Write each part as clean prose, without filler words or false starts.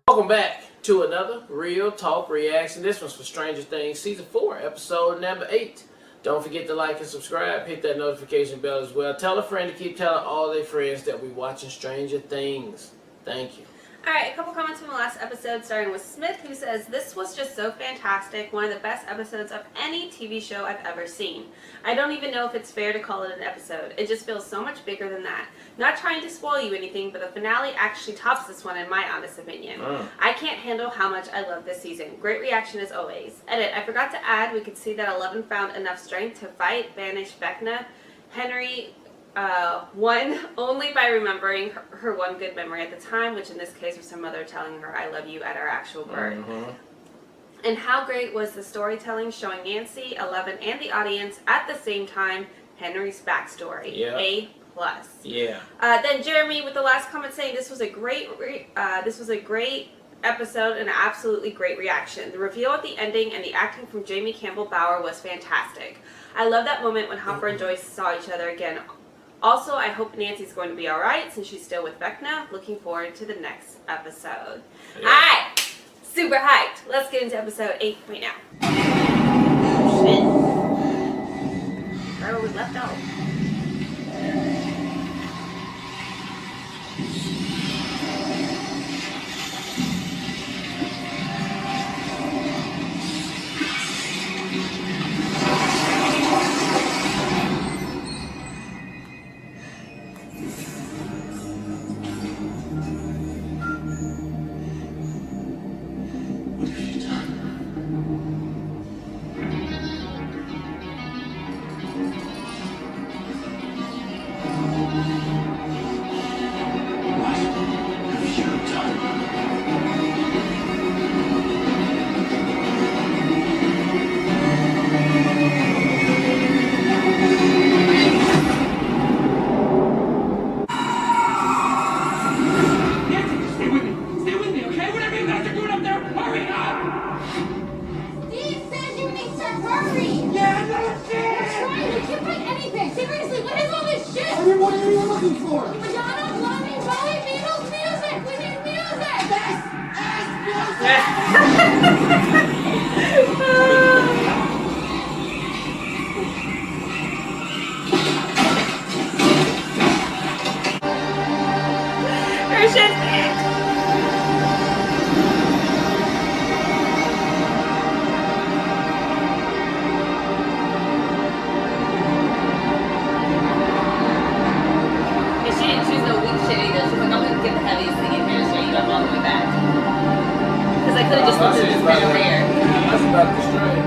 Welcome back to another Real Talk Reaction. This one's for Stranger Things Season 4, Episode number 8. Don't forget to like and subscribe. Hit that notification bell as well. Tell a friend to keep telling all their friends that we're watching Stranger Things. Thank you. Alright, a couple comments from the last episode, starting with Smith, who says, "This was just so fantastic, one of the best episodes of any TV show I've ever seen. I don't even know if it's fair to call it an episode. It just feels so much bigger than that. Not trying to spoil you anything, but the finale actually tops this one in my honest opinion. I can't handle how much I love this season. Great reaction as always. Edit, I forgot to add, we could see that Eleven found enough strength to fight, banish Vecna. Henry won only by remembering her one good memory at the time, which in this case was her mother telling her, 'I love you' at her actual birth. And how great was the storytelling showing Nancy, Eleven, and the audience at the same time Henry's backstory. A+. Yeah. Then Jeremy with the last comment saying this was a great episode and an absolutely great reaction. The reveal at the ending and the acting from Jamie Campbell Bower was fantastic. I love that moment when Hopper and Joyce saw each other again. Also, I hope Nancy's going to be alright since she's still with Vecna. Looking forward to the next episode." Yeah. Alright! Super hyped. Let's get into episode 8 right now. Shit. Right where we left off. What are you looking for? Madonna, Blondie, Bowie, Beatles, music! We need music! Yes! Her shit's big. She didn't choose no weak shit either. She's like, I'm gonna get the heaviest thing in here so you don't all the way back. Because I could have just looked at this right over here. That's about the straight.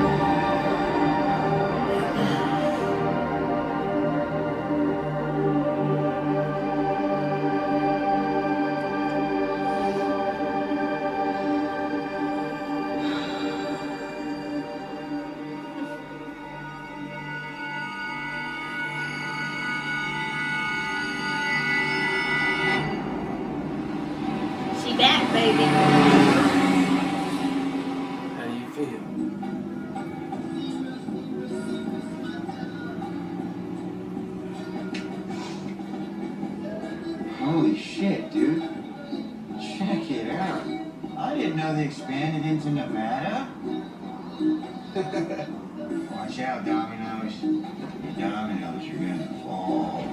She back, baby. How do you feel? Holy shit, dude. Check it out. I didn't know they expanded into Nevada. Watch out, Dominoes. Dominoes, you're gonna fall.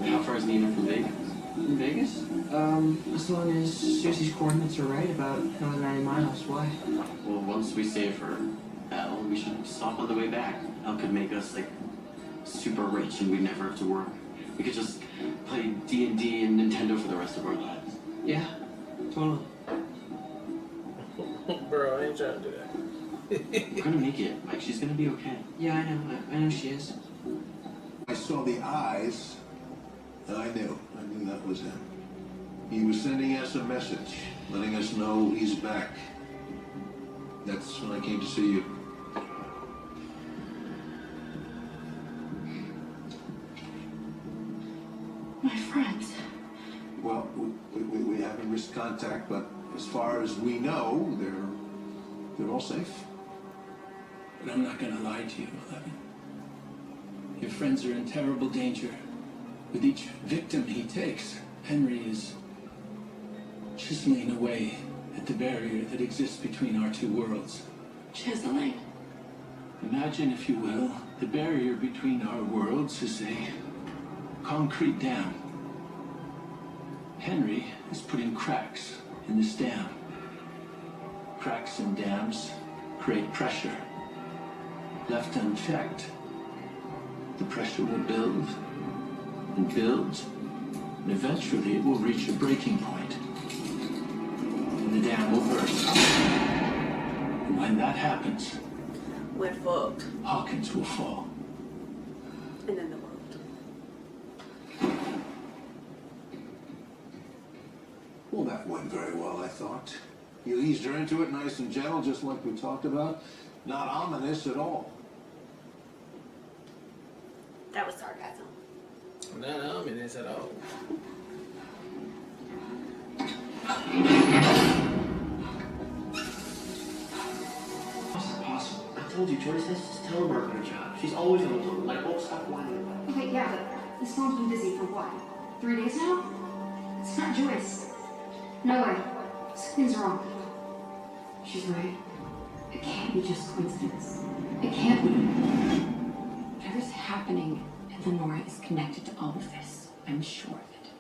How far is Nina from Vegas? In Vegas? As long as Susie's coordinates are right, about another 90 miles. Why? Well, once we save her, Elle, we should stop on the way back. Elle could make us, like, super rich and we'd never have to work. We could just play D&D and Nintendo for the rest of our lives. Yeah, totally. Bro, I ain't trying to do that. We're gonna make it. Like, she's gonna be okay. Yeah, I know she is. I saw the eyes, and I knew that was him. He was sending us a message, letting us know he's back. That's when I came to see you. My friends. Well, we haven't risked contact, but as far as we know, they're all safe. But I'm not gonna lie to you, Eleven. Your friends are in terrible danger. With each victim he takes, Henry is chiseling away at the barrier that exists between our two worlds. Chiseling? Imagine, if you will, the barrier between our worlds is a concrete dam. Henry is putting cracks in this dam. Cracks in dams create pressure. Left unchecked, the pressure will build and build, and eventually it will reach a breaking point. And the dam will burst. And when that happens, We're fucked. Hawkins will fall. And then the world. Well, that went very well, I thought. You eased her into it nice and gentle, just like we talked about. Not ominous at all. That was sarcasm. Not ominous at all. How's this possible? I told you, Joyce has to tell her about her job. She's always on the phone. Like, won't stop whining about it. Okay, yeah, but this phone's been busy for what? 3 days now? It's not Joyce. No way. Something's wrong. She's right. It can't be just coincidence. It can't be. Whatever's happening in Lenora is connected to all of this. I'm sure of it.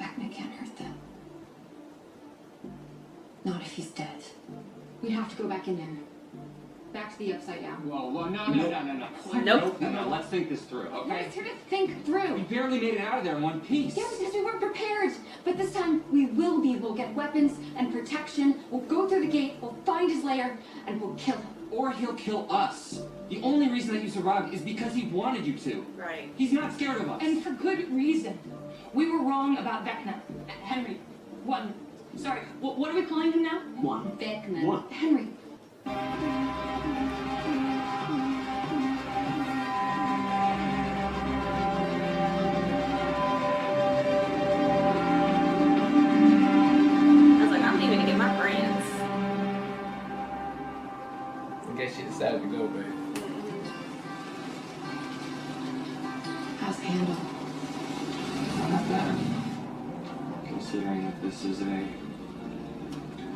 Vecna can't hurt them. Not if he's dead. We'd have to go back in there. Back to the Upside Down. Whoa, no. Nope. No, let's think this through, We're okay? just here to think through. We barely made it out of there in one piece. Yeah, because we weren't prepared. But this time, we will be. We'll get weapons and protection. We'll go through the gate. We'll find his lair, and we'll kill him. Or he'll kill us. The only reason that you survived is because he wanted you to. Right. He's not scared of us. And for good reason. We were wrong about Vecna. Henry. What are we calling him now? One. Vecna. One. Henry. I was like, I'm leaving to get my friends. I guess she decided to go back. How's the handle? Not bad. Considering that this is a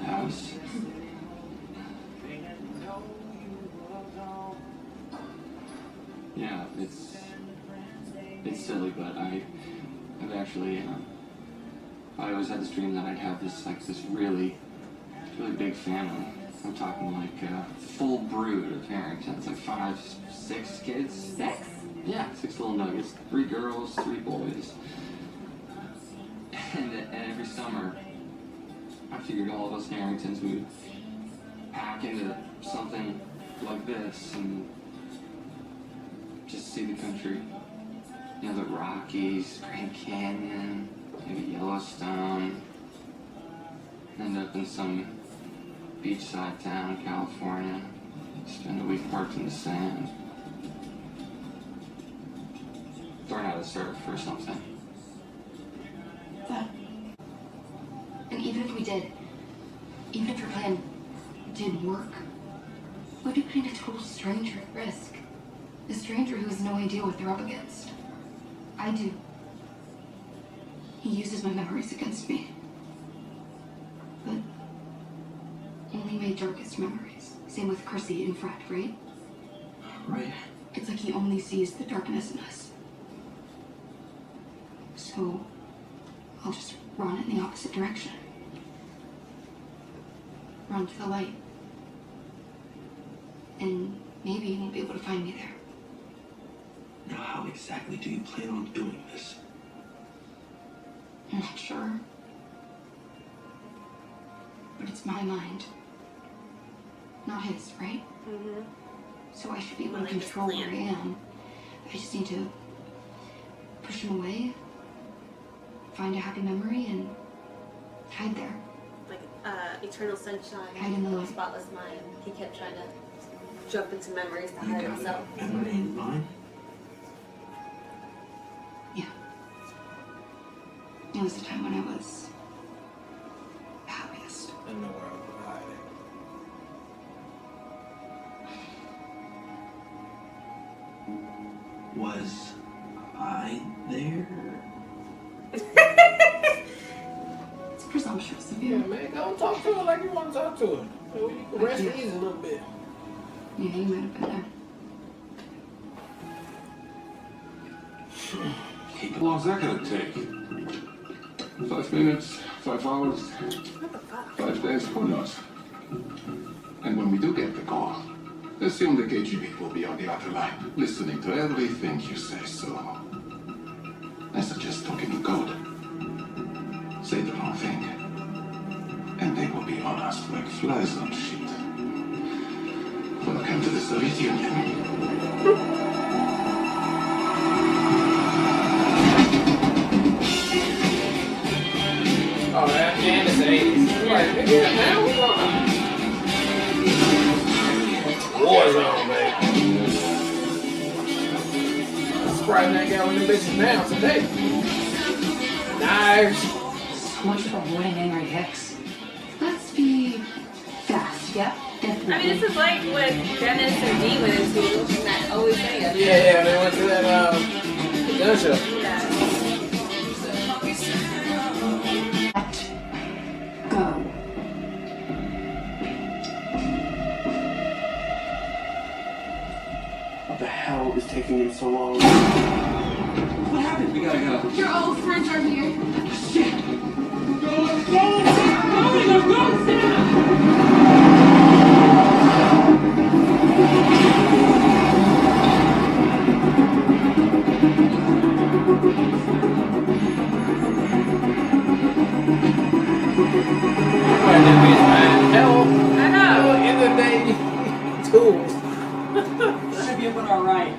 house. Yeah, it's silly, but I've actually I always had this dream that I'd have this really big family. I'm talking like full brood of Harringtons, like 5, 6 kids. 6? Yeah, 6 little nuggets, 3 girls, 3 boys. And every summer, I figured all of us Harringtons would pack into something like this and just see the country. You know, the Rockies, Grand Canyon, maybe Yellowstone. End up in some beachside town in California. Spend a week parked in the sand. Learn how to surf or something. And even if we did, even if your plan did work, we'd be putting a total stranger at risk. A stranger who has no idea what they're up against. I do. He uses my memories against me. But only my darkest memories. Same with Chrissy and Fred, right? Right. It's like he only sees the darkness in us. So I'll just run in the opposite direction. Run to the light. And maybe he won't be able to find me there. Now, how exactly do you plan on doing this? I'm not sure. But it's my mind. Not his, right? Mm-hmm. So I should be able to Like his control where I plan. am. I just need to push him away, find a happy memory, and hide there. Like Eternal Sunshine, Hide in the light. Spotless Mind. He kept trying to jump into memories to hide himself. memory in mind? Yeah. It was the time when I was happiest. In the world of hiding. Was I there? It's presumptuous of Yeah, you. man, go talk to her like you want to talk to her. So you can rest easy a little bit. Yeah, you might have been there. How long's that gonna take? 5 minutes, 5 hours, 5 days, who knows? And when we do get the call, assume the KGB will be on the other line, listening to everything you say, so I suggest talking in code. Say the wrong thing, and they will be on us like flies on shit. Welcome to the Soviet Union. Oh, Afghanistan 80s. Like, nigga, now we on war zone, baby. I'm surprised they got one of them bitches now today. Knives. So much for avoiding angry hicks. Let's be fast, yeah? Definitely. I mean, this is like what Dennis and Dee went into in that Always Sunny episode. Yeah, they went to that gun show. Yeah. Go. What the hell is taking you so long? What happened? We gotta go. Your old friends are here. Shit! Hell, I know. in the day, tools. Should be open alright.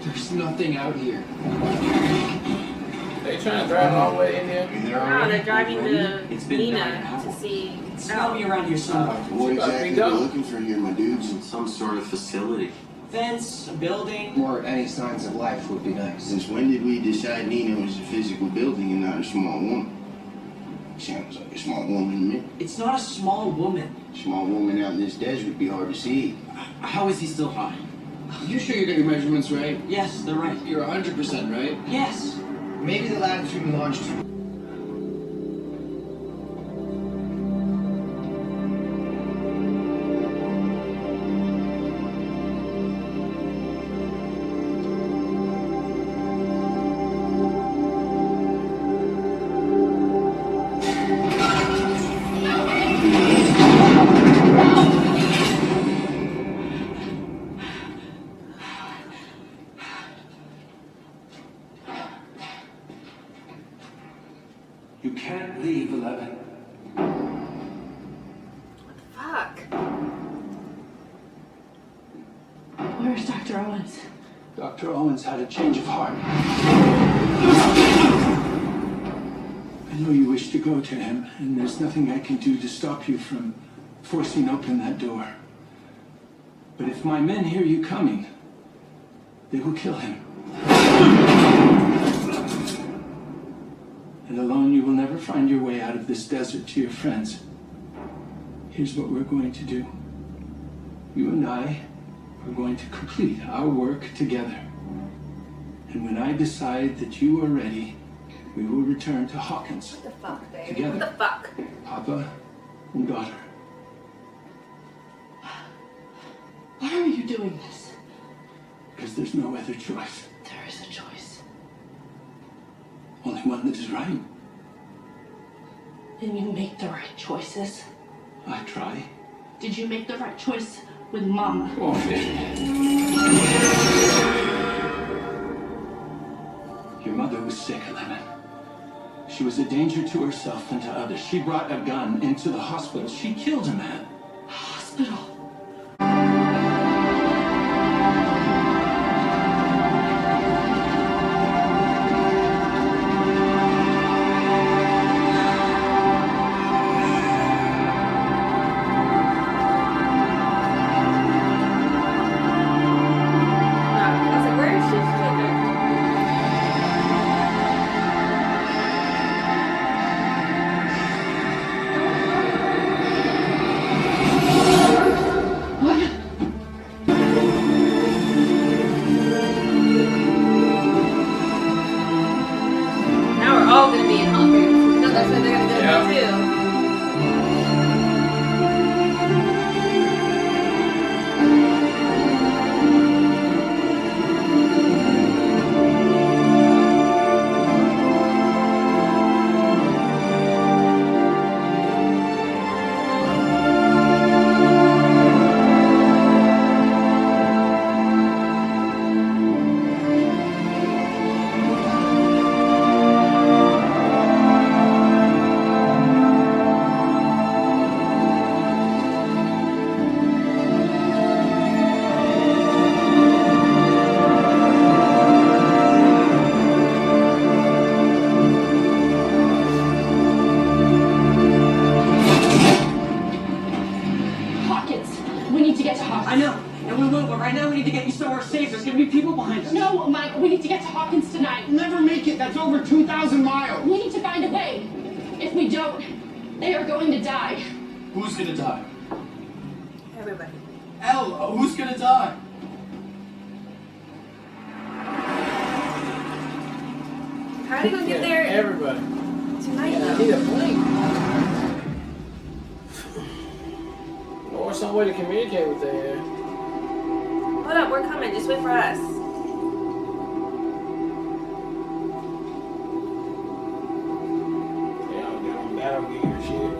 There's nothing out here. They trying to drive all the way in here. No, they're driving to It's been 9 Nina hours. to see. Smell me around here somewhere. What exactly are you looking for here, my dudes? In some sort of facility. Fence, a building. Or any signs of life would be nice. Since when did we decide Nina was a physical building and not a small woman? Sounds like a small woman to me. It's not a small woman. Small woman out in this desert would be hard to see. How is he still high? You sure you got your measurements right? Yes, they're right. You're 100% right? Yes. Maybe the latitude and longitude. You can't leave, 11. Fuck. Where's Dr. Owens? Dr. Owens had a change of heart. I know you wish to go to him, and there's nothing I can do to stop you from forcing open that door. But if my men hear you coming, they will kill him. And alone you will never find your way out of this desert to your friends. Here's what we're going to do. You and I are going to complete our work together. And when I decide that you are ready, we will return to Hawkins. What the fuck, baby? Together. What the fuck? Papa and daughter. Why are you doing this? Because there's no other choice. There is a choice. Only one that is right. Then you make the right choices. I try. Did you make the right choice with Mama? Oh, your mother was sick, 11. She was a danger to herself and to others. She brought a gun into the hospital. She killed a man. Hospital. I was like, where is she? She's like, there. Yeah. me too. We need to get to Hawkins. I know, and we will, but right now we need to get you somewhere safe. There's gonna be people behind us. No, Mike, we need to get to Hawkins tonight. We'll never make it. That's over 2,000 miles. We need to find a way. If we don't, they are going to die. Who's gonna die? Everybody. Elle, who's gonna die? How are they gonna get there Everybody. tonight though? Need a plane. Or some way to communicate with that. Hold up, we're coming. Just wait for us. Yeah, I'm doing battle gear shit.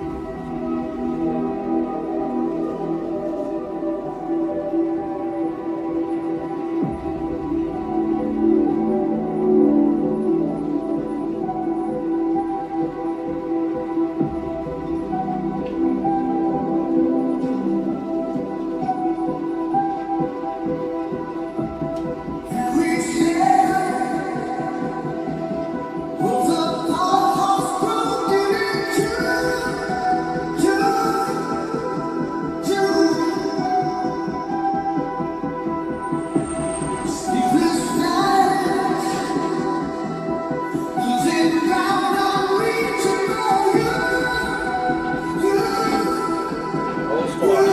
Whole squad.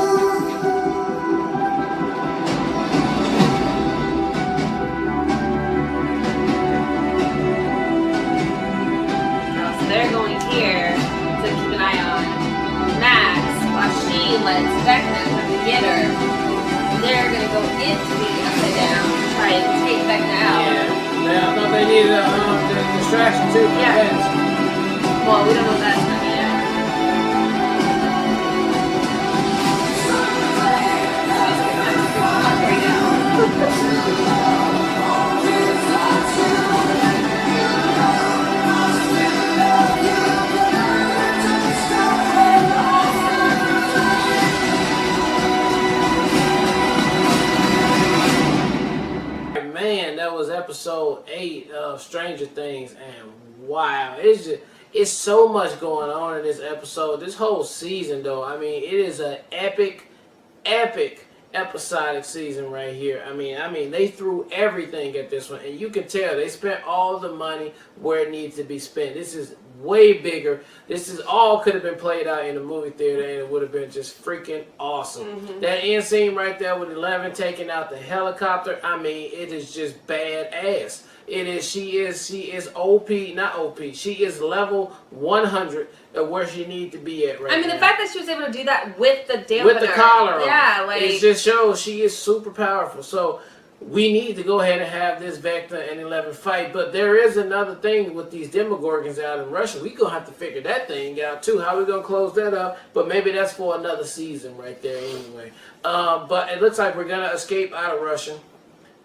So they're going here to keep an eye on Max while she lets Vecna come to get her. They're gonna go into the upside down to try and take Vecna out. Yeah, I thought they needed the distraction too. Yeah. Well, we don't know that's not yet. Man, that was episode 8 of Stranger Things, and wow, it's so much going on in this episode. This whole season, though, I mean, it is an epic episodic season right here. I mean, they threw everything at this one, and you can tell they spent all the money where it needs to be spent. This is way bigger. This is all could have been played out in the movie theater, and it would have been just freaking awesome. That end scene right there with 11 taking out the helicopter, I mean, it is just badass. It is. She is OP, not OP. She is level 100 of where she needs to be at right now. I mean, the fact that she was able to do that with the dampener. With the collar on. Yeah, like it just shows she is super powerful. So we need to go ahead and have this Vecna and 11 fight. But there is another thing with these Demogorgons out in Russia. We're going to have to figure that thing out too. How we going to close that up? But maybe that's for another season right there anyway. But it looks like we're going to escape out of Russia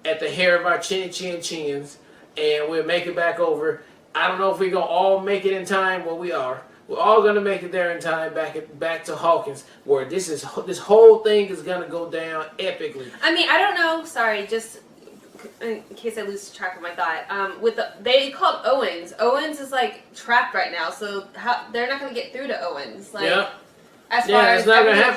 at the hair of our chins. And we'll make it back over. I don't know if we're going to all make it in time. Well, we are. We're all going to make it there in time back to Hawkins, where this whole thing is going to go down epically. I mean, I don't know. Sorry, just in case I lose track of my thought. They called Owens. Owens is like trapped right now, so they're not going to get through to Owens. Like, yeah. As far as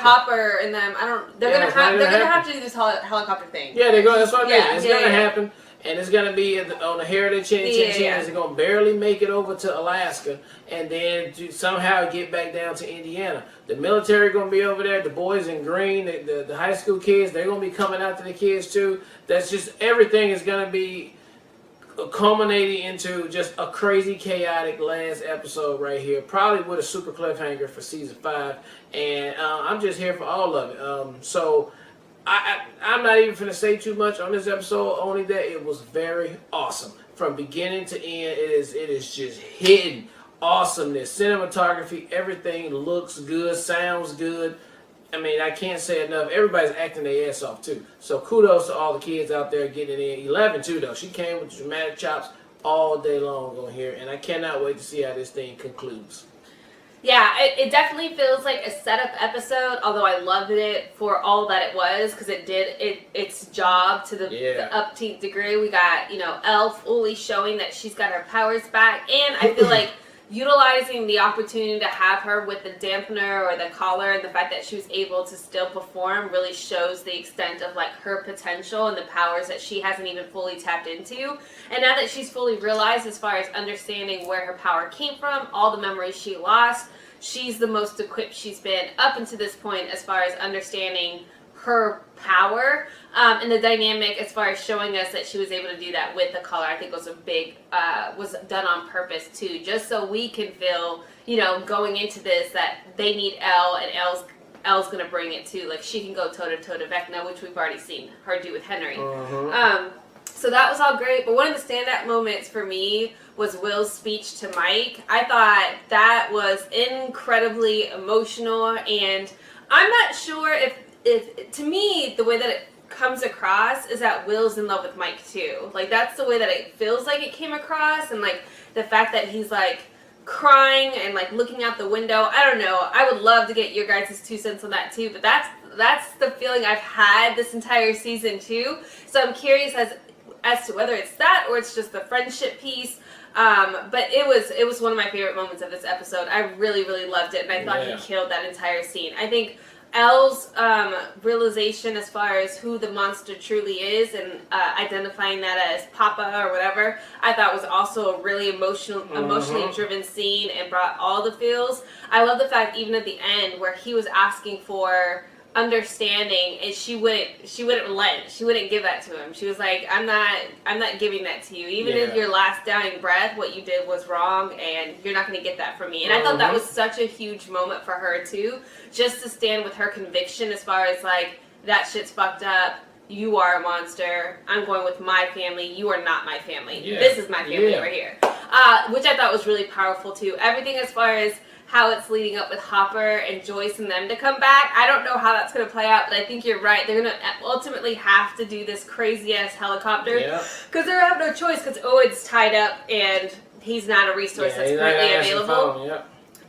Hopper and them, they're gonna have to do this helicopter thing. Yeah, they're going. That's what I mean. It's gonna happen. And it's going to be on the hair of their chin. It's going to barely make it over to Alaska and then to somehow get back down to Indiana. The military going to be over there. The boys in green, the high school kids, they're going to be coming after the kids too. That's just, everything is going to be culminating into just a crazy, chaotic last episode right here. Probably with a super cliffhanger for season 5. And I'm just here for all of it. So I'm not even going to say too much on this episode, only that it was very awesome. From beginning to end, it is just hidden awesomeness. Cinematography, everything looks good, sounds good. I mean, I can't say enough. Everybody's acting their ass off, too. So kudos to all the kids out there getting it in. 11, too, though. She came with dramatic chops all day long on here, and I cannot wait to see how this thing concludes. Yeah, it definitely feels like a setup episode, although I loved it for all that it was, because it did its job to the upteenth degree. We got, Elle fully showing that she's got her powers back, and I feel like utilizing the opportunity to have her with the dampener or the collar, and the fact that she was able to still perform really shows the extent of like her potential and the powers that she hasn't even fully tapped into. And now that she's fully realized as far as understanding where her power came from, all the memories she lost, she's the most equipped she's been up until this point as far as understanding her power, and the dynamic as far as showing us that she was able to do that with the collar, I think was a big, was done on purpose too, just so we can feel, going into this that they need Elle, and Elle's gonna bring it too. Like, she can go toe to toe to Vecna, which we've already seen her do with Henry. So that was all great, but one of the standout moments for me was Will's speech to Mike. I thought that was incredibly emotional, and I'm not sure if to me, the way that it comes across is that Will's in love with Mike too. Like, that's the way that it feels like it came across, and like the fact that he's like crying and like looking out the window. I don't know. I would love to get your guys' 2 cents on that too, but that's the feeling I've had this entire season too. So I'm curious as to whether it's that or it's just the friendship piece. But it was one of my favorite moments of this episode. I really, really loved it, and I thought he killed that entire scene. I think Elle's realization as far as who the monster truly is, and identifying that as Papa or whatever, I thought was also a really emotionally driven scene and brought all the feels. I love the fact even at the end where he was asking for understanding, and she wouldn't relent. She wouldn't give that to him. She was like, I'm not giving that to you. Even if your last dying breath, what you did was wrong, and you're not going to get that from me. And I thought that was such a huge moment for her too, just to stand with her conviction as far as like, that shit's fucked up. You are a monster. I'm going with my family. You are not my family. This is my family right here. Which I thought was really powerful too. Everything as far as how it's leading up with Hopper and Joyce and them to come back. I don't know how that's going to play out, but I think you're right. They're going to ultimately have to do this crazy-ass helicopter. Because they have no choice, because Owen's tied up and he's not a resource that's currently available.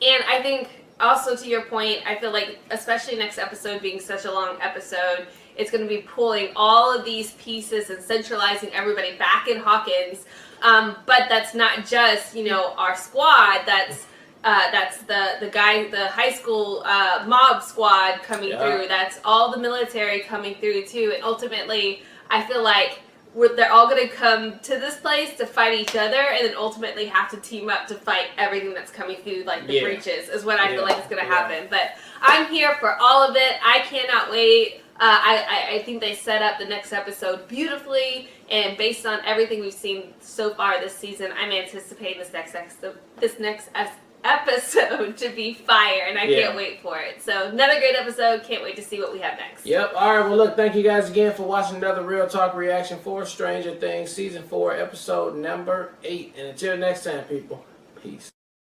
And I think, also to your point, I feel like, especially next episode being such a long episode, it's going to be pulling all of these pieces and centralizing everybody back in Hawkins. But that's not just, our squad. That's the high school mob squad coming through. That's all the military coming through too. And ultimately, I feel like they're all going to come to this place to fight each other, and then ultimately have to team up to fight everything that's coming through, like the breaches, is what I feel like is going to happen. But I'm here for all of it. I cannot wait. I think they set up the next episode beautifully, and based on everything we've seen so far this season, I'm anticipating this next episode to be fire, and I can't wait for it. So another great episode. Can't wait to see what we have next. Yep. All right. Well, look, thank you guys again for watching another Real Talk reaction for Stranger Things season 4 episode number 8. And until next time, people, peace.